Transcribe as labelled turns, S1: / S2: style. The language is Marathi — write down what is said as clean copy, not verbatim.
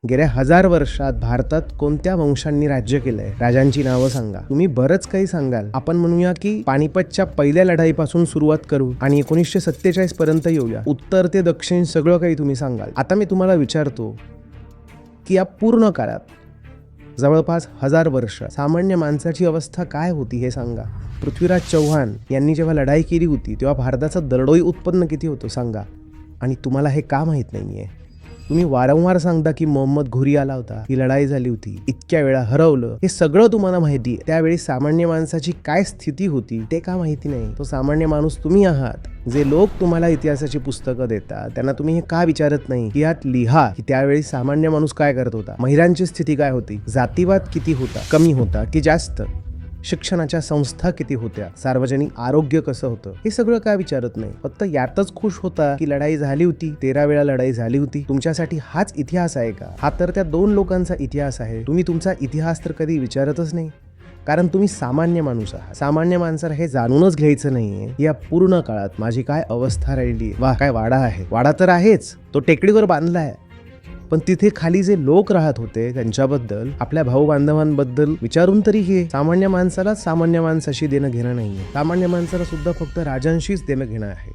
S1: गेल्या 1000 वर्षात भारतात कोणत्या वंशांनी राज्य केलंय? राजांची नावं सांगा. तुम्ही बरंच काही सांगाल. आपण म्हणूया की पानिपतच्या पहिल्या लढाईपासून सुरुवात करू आणि 1947 पर्यंत येऊया. उत्तर ते दक्षिण सगळं काही तुम्ही सांगाल. आता मी तुम्हाला विचारतो की या पूर्ण काळात जवळपास 1000 वर्ष सामान्य माणसाची अवस्था काय होती हे सांगा. पृथ्वीराज चव्हाण यांनी जेव्हा लढाई केली होती तेव्हा भारताचं दरडोई उत्पन्न किती होतं सांगा. आणि तुम्हाला हे का माहीत नाहीये? तुम्ही वारंवार सांगता की मोहम्मद घोरी आला होता, ही लढाई झाली होती, इतक्या वेळा हरवलं, हे सगळं तुम्हाला माहिती आहे. त्यावेळी सामान्य माणसाची काय स्थिती होती ते का माहिती नाही? तो सामान्य माणूस तुम्ही आहात. जे लोक तुम्हाला इतिहासाची पुस्तकं देतात त्यांना तुम्ही हे का विचारत नाही की यात लिहा की त्यावेळी सामान्य माणूस काय करत होता, महिलांची स्थिती काय होती, जातीवाद किती होता, कमी होता की जास्त, शिक्षणाच्या संस्था किती होत्या, सार्वजनिक आरोग्य कसं होतं, हे सगळं काय विचारत नाही. फक्त यातच खुश होता की लढाई झाली होती, 13 वेळा लढाई झाली होती. तुमच्यासाठी हाच इतिहास आहे का? हा तर त्या 2 लोकांचा इतिहास आहे. तुम्ही तुमचा इतिहास तर कधी विचारतच नाही, कारण तुम्ही सामान्य माणूस आहात. सामान्य माणसाला हे जाणूनच घ्यायचं नाहीये या पूर्ण काळात माझी काय अवस्था राहिली. वा, काय वाडा आहे. वाडा तर आहेच, तो टेकडीवर बांधला आहे, पण तिथे खाली जे लोक राहत होते त्यांच्याबद्दल, आपल्या भाऊ बांधवांबद्दल विचारून तरी घे. सामान्य माणसाला सामान्य माणसाशी देणं घेणं नाहीये. सामान्य माणसाला सुद्धा फक्त राजांशीच देणं घेणं आहे.